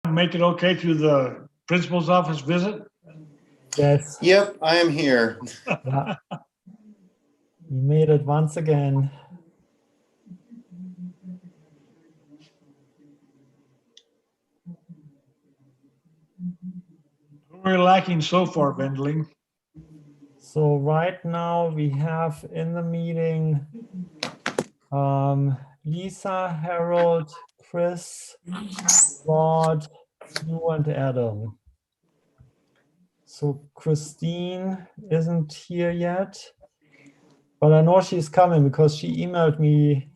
Make it okay through the principal's office visit? Yes. Yep, I am here. Yeah. You made it once again. Who are we lacking so far, Vindling? So right now we have in the meeting Lisa, Harold, Chris, Rod, you and Adam. So Christine isn't here yet, but I know she's coming because she emailed me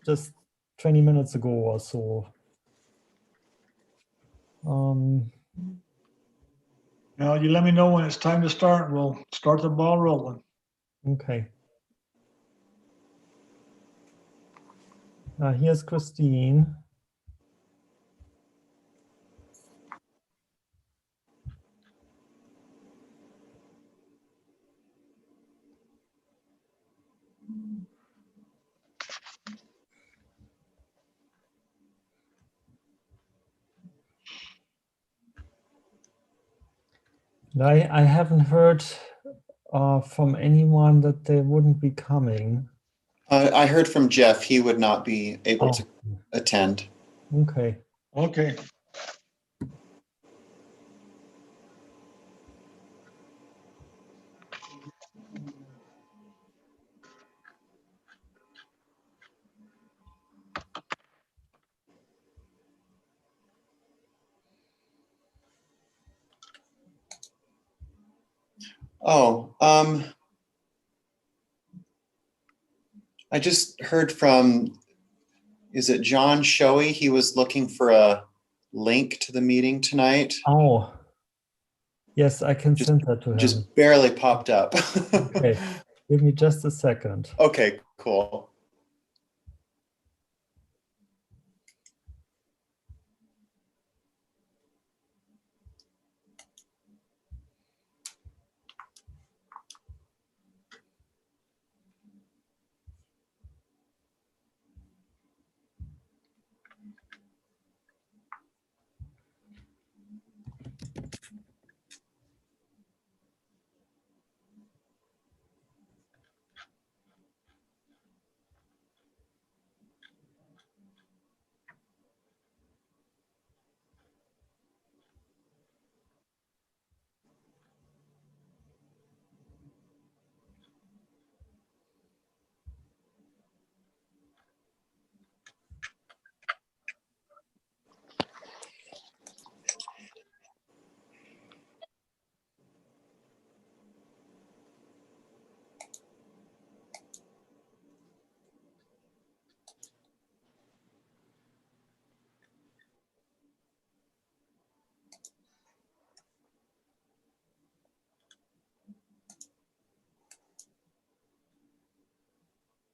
just 20 minutes ago or so. Now, you let me know when it's time to start. We'll start the ball rolling. Okay. Here's Christine. I haven't heard from anyone that they wouldn't be coming. I heard from Jeff, he would not be able to attend. Okay. Okay. Oh, I just heard from, is it John Shoey? He was looking for a link to the meeting tonight. Oh, yes, I can send that to him. Just barely popped up. Okay, give me just a second. Okay, cool.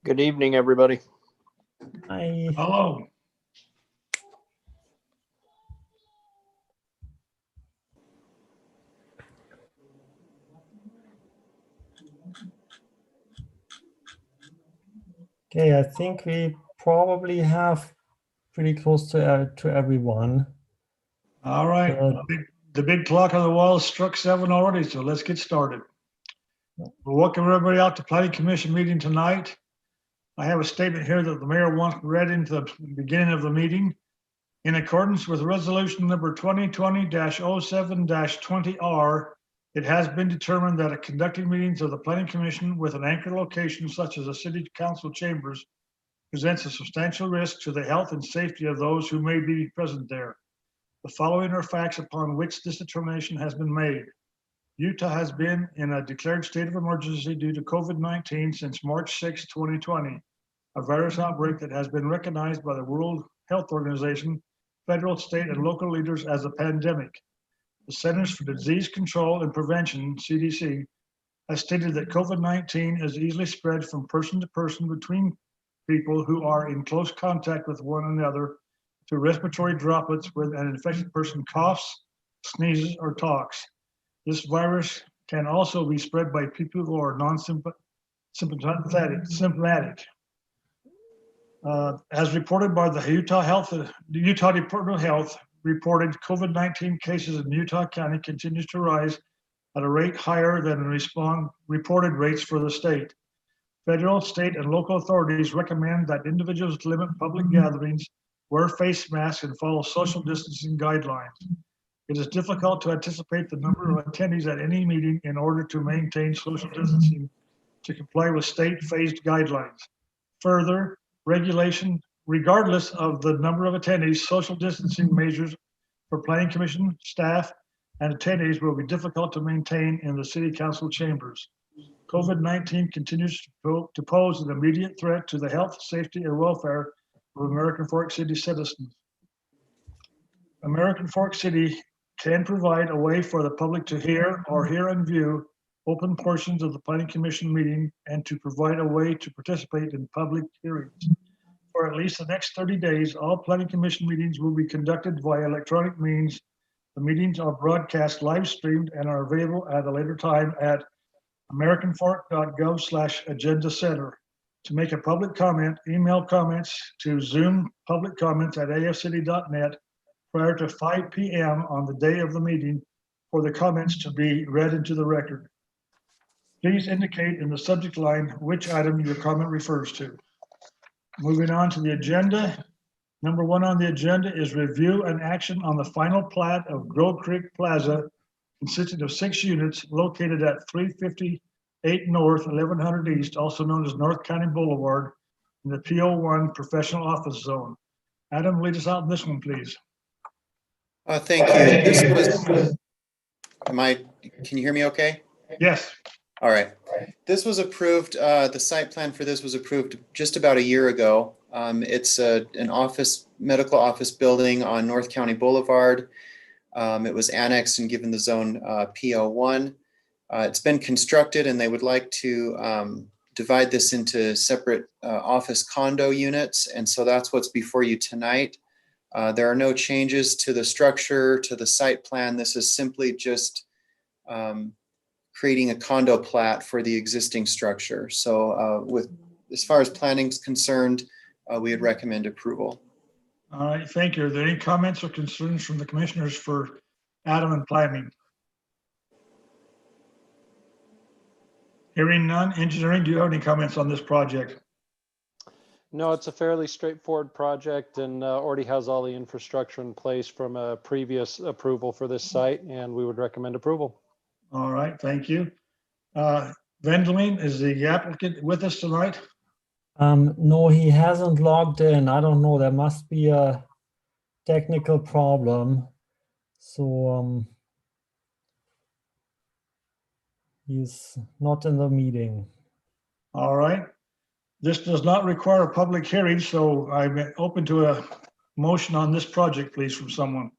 Good evening, everybody. Hi. Hello. Okay, I think we probably have pretty close to everyone. All right. The big clock on the wall struck 7 already, so let's get started. We'll welcome everybody out to Planning Commission meeting tonight. I have a statement here that the mayor wants read into the beginning of the meeting. In accordance with resolution number 2020-07-20R, it has been determined that conducting meetings of the Planning Commission with an anchor location such as the City Council chambers presents a substantial risk to the health and safety of those who may be present there. The following are facts upon which this determination has been made. Utah has been in a declared state of emergency due to COVID-19 since March 6, 2020, a virus outbreak that has been recognized by the World Health Organization, federal, state, and local leaders as a pandemic. The Centers for Disease Control and Prevention, CDC, has stated that COVID-19 is easily spread from person to person between people who are in close contact with one another through respiratory droplets when an infected person coughs, sneezes, or talks. This virus can also be spread by people who are symptomatic. As reported by the Utah Department of Health, reported COVID-19 cases in Utah County continues to rise at a rate higher than reported rates for the state. Federal, state, and local authorities recommend that individuals limit public gatherings, wear face masks, and follow social distancing guidelines. It is difficult to anticipate the number of attendees at any meeting in order to maintain social distancing to comply with state-phased guidelines. Further, regulation, regardless of the number of attendees, social distancing measures for Planning Commission, staff, and attendees will be difficult to maintain in the City Council chambers. COVID-19 continues to pose an immediate threat to the health, safety, and welfare of American Fork City citizens. American Fork City can provide a way for the public to hear or hear and view open portions of the Planning Commission meeting and to provide a way to participate in public hearings. For at least the next 30 days, all Planning Commission meetings will be conducted via electronic means. The meetings are broadcast live streamed and are available at a later time at americanfork.gov/agenda center. To make a public comment, email comments to Zoom public comments at afcity.net prior to 5 p.m. on the day of the meeting for the comments to be read into the record. Please indicate in the subject line which item your comment refers to. Moving on to the agenda. Number 1 on the agenda is review and action on the final plat of Grove Creek Plaza, consisting of 6 units located at 358 North, 1100 East, also known as North County Boulevard, in the PO1 Professional Office Zone. Adam, lead us out in this one, please. Thank you. This was, can you hear me okay? Yes. All right. This was approved, the site plan for this was approved just about a year ago. It's an medical office building on North County Boulevard. It was annexed and given the zone PO1. It's been constructed and they would like to divide this into separate office condo units. And so that's what's before you tonight. There are no changes to the structure, to the site plan. This is simply just creating a condo plat for the existing structure. So as far as planning is concerned, we would recommend approval. All right, thank you. Are there any comments or concerns from the commissioners for Adam and planning? Hearing none. Engineering, do you have any comments on this project? No, it's a fairly straightforward project and already has all the infrastructure in place from a previous approval for this site, and we would recommend approval. All right, thank you. Vindling, is the applicant with us tonight? No, he hasn't logged in. I don't know. There must be a technical problem. So he's not in the meeting. All right. This does not require a public hearing, so I'm open to a motion on this project, please, from someone.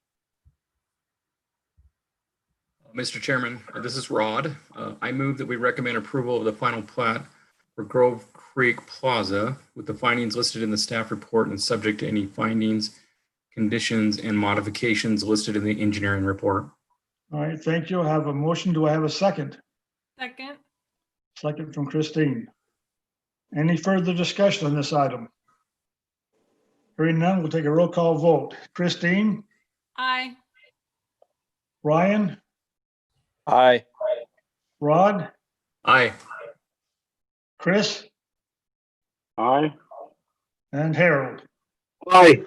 Mr. Chairman, this is Rod. I move that we recommend approval of the final plat for Grove Creek Plaza with the findings listed in the staff report and subject to any findings, conditions, and modifications listed in the engineering report. All right, thank you. I have a motion. Do I have a second? Second. Second from Christine. Any further discussion on this item? Hearing none, we'll take a roll call vote. Christine? Aye. Ryan? Aye. Rod? Aye. Chris? Aye. And Harold? Aye.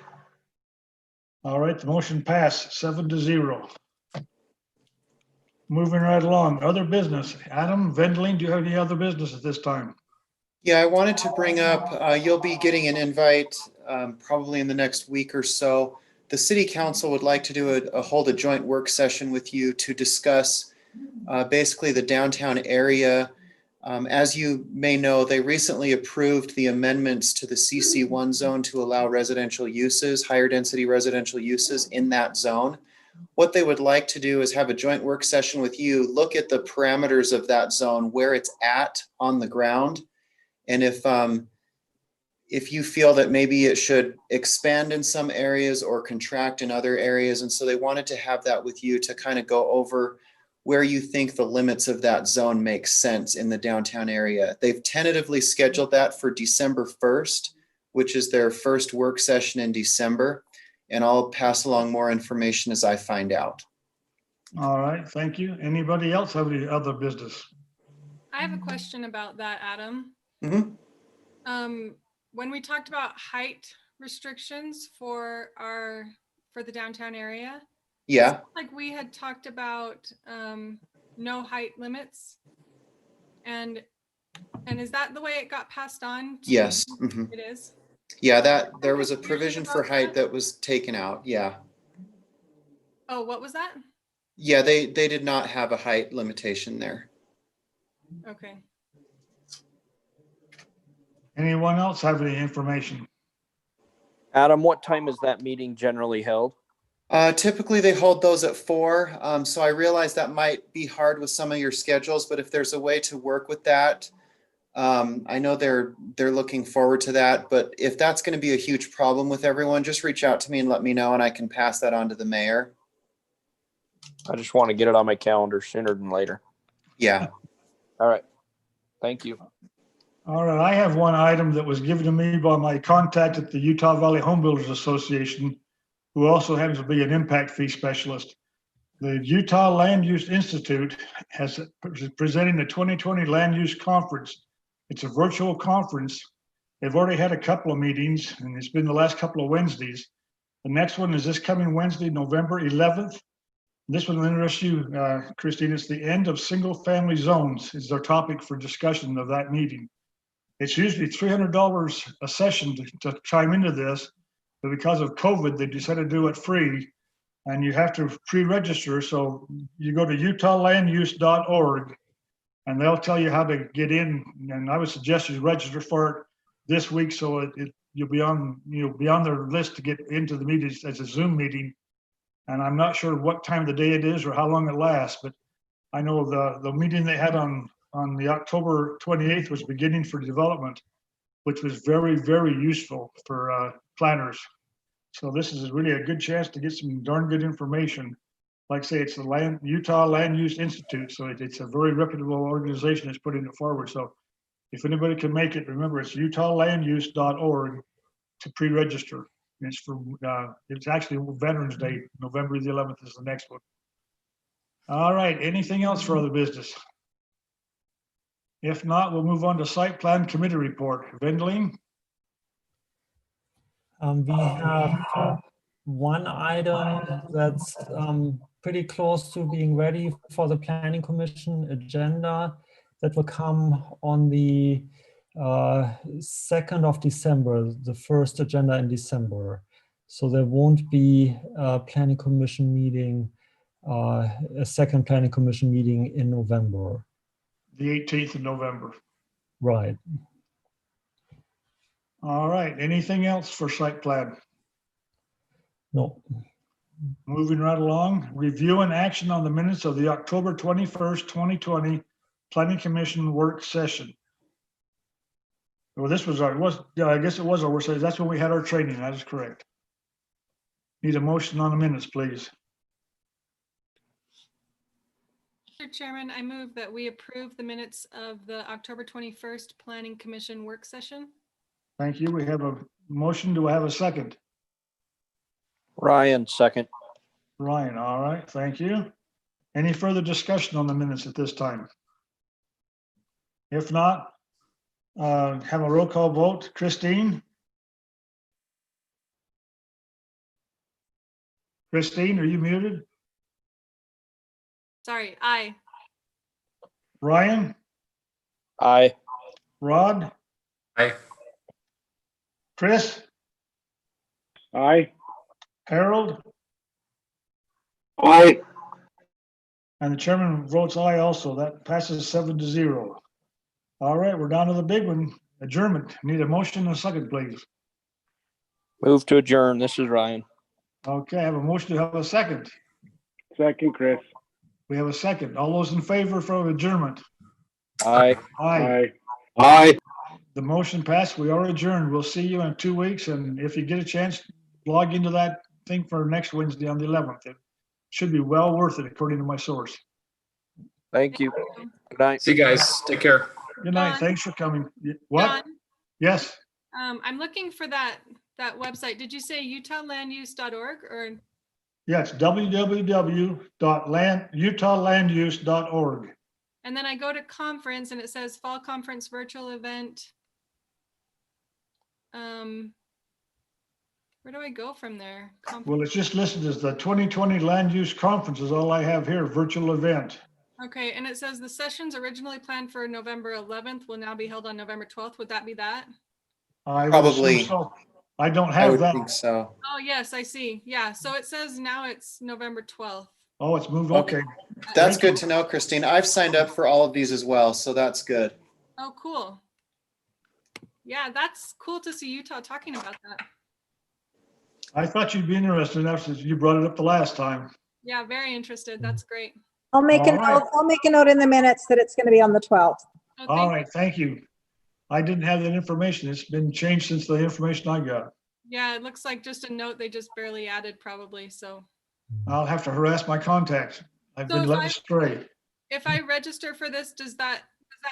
All right, the motion passed 7-0. Moving right along, other business. Adam, Vindling, do you have any other business at this time? Yeah, I wanted to bring up, you'll be getting an invite probably in the next week or so. The City Council would like to hold a joint work session with you to discuss basically the downtown area. As you may know, they recently approved the amendments to the CC1 zone to allow residential uses, higher density residential uses in that zone. What they would like to do is have a joint work session with you, look at the parameters of that zone, where it's at on the ground. And if you feel that maybe it should expand in some areas or contract in other areas. And so they wanted to have that with you to kind of go over where you think the limits of that zone make sense in the downtown area. They've tentatively scheduled that for December 1st, which is their first work session in December. and I'll pass along more information as I find out. All right, thank you. Anybody else have any other business? I have a question about that, Adam. Mhm. When we talked about height restrictions for the downtown area, Yeah, like we had talked about no height limits, and is that the way it got passed on? yes. Mhm. It is. Yeah, that there was a Confusion provision about for height that. that was taken out. Yeah. Oh, what was that? Yeah, they did not have a height limitation there. Okay. Anyone else have any information? Adam, what time is that meeting generally held? Typically they hold those at 4. So I realize that might be hard with some of your schedules, but if there's a way to work with that, I know they're looking forward to that. But if that's going to be a huge problem with everyone, just reach out to me and let me know, and I can pass that on to the mayor. I just want to get it on my calendar sooner than later. Yeah. All right. Thank you. All right, I have one item that was given to me by my contact at the Utah Valley Home Builders Association, who also happens to be an impact fee specialist. The Utah Land Use Institute is presenting the 2020 Land Use Conference. It's a virtual conference. They've already had a couple of meetings, and it's been the last couple of Wednesdays. The next one is this coming Wednesday, November 11th. This one will interest you, Christine. It's the end of single-family zones is their topic for discussion of that meeting. It's usually $300 a session to chime into this, but because of COVID, they decided to do it free, and you have to pre-register. So you go to utahlanduse.org, and they'll tell you how to get in. And I would suggest you register for it this week, so you'll be on their list to get into the meeting as a Zoom meeting. And I'm not sure what time of the day it is or how long it lasts, but I know the meeting they had on the October 28th was beginning for development, which was very, very useful for planners. So this is really a good chance to get some darn good information. Like I say, it's the Utah Land Use Institute, so it's a very reputable organization that's putting it forward. So if anybody can make it, remember it's utahlanduse.org to pre-register. It's actually Veterans Day, November the 11th is the next one. All right, anything else for other business? If not, we'll move on to site plan committee report. Vindling? We have one item that's pretty close to being ready for the Planning Commission agenda that will come on the 2nd of December, the first agenda in December. So there won't be a Planning Commission meeting, a second Planning Commission meeting in November. The 18th of November. Right. All right, anything else for site plan? No. Moving right along, review and action on the minutes of the October 21st, 2020 Planning Commission work session. Well, I guess it was our work session. That's when we had our training. That is correct. Need a motion on the minutes, please. Mr. Chairman, I move that we approve the minutes of the October 21st Planning Commission work session. Thank you. We have a motion. Do I have a second? Ryan, second. Ryan, all right, thank you. Any further discussion on the minutes at this time? If not, have a roll call vote. Christine? Christine, are you muted? Sorry, aye. Ryan? Aye. Rod? Aye. Chris? Aye. Harold? Aye. And the chairman votes aye also. That passes 7-0. All right, we're down to the big one, adjournment. Need a motion and a second, please. Move to adjourn. This is Ryan. Okay, I have a motion to have a second. Second, Chris. We have a second. All those in favor for adjournment? Aye. Aye. Aye. Aye. The motion passed. We are adjourned. We'll see you in 2 weeks. And if you get a chance, log into that thing for next Wednesday on the 11th. It should be well worth it, according to my source. Thank you. Good night. See you guys. Take care. Good night. John? Thanks for coming. What? John, Yes. I'm looking for that that website. Did you say utahlanduse.org or? Yeah, it's www.utahlanduse.org. And then I go to conference and it says fall conference virtual event. Where do I go from there? Well, it's just listed as the 2020 Land Use Conference is all I have here, virtual event. Okay, and it says the sessions originally planned for November 11th will now be held on November 12th. Would that be that? I would assume Probably. so. I don't I have would that. think so. Oh, yes, I see. Yeah, so it says now it's November 12th. Oh, it's moved, okay. That's Thank you. good to know, Christine. I've signed up for all of these as well, so that's good. Oh, cool. Yeah, that's cool to see Utah talking about that. I thought you'd be interested enough since you brought it up the last time. Yeah, very interested. That's great. I'll make a All right. note, I'll make a note in the minutes that it's going to be on the 12th. Oh, All thank right, thank you. I didn't have that information. It's been changed since the information I got. Yeah, it looks like just a note they just barely added probably, so. I'll have to harass my contacts. I've So been if led I- astray. If I register for this, does that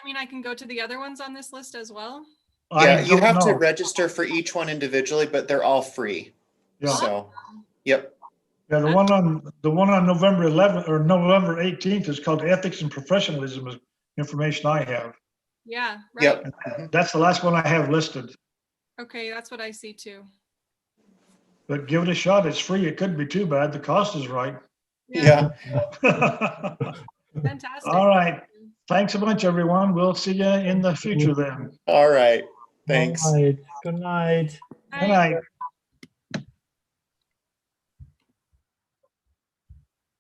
mean I can go to the other ones on this list as well? Yeah, I you don't have to know. register for each one individually, but they're all free. Yeah. So, yep. Yeah, the one on November 11th or November 18th is called Ethics and Professionalism is information I have. Yeah, right. Yep. Mhm. That's the last one I have listed, Okay, that's what I see too. but give it a shot. It's free. It couldn't be too bad. The cost is right. Yeah. Fantastic. All right. Thanks a bunch, everyone. We'll see you in the future then. All right. Thanks. All right. Good night. Good night.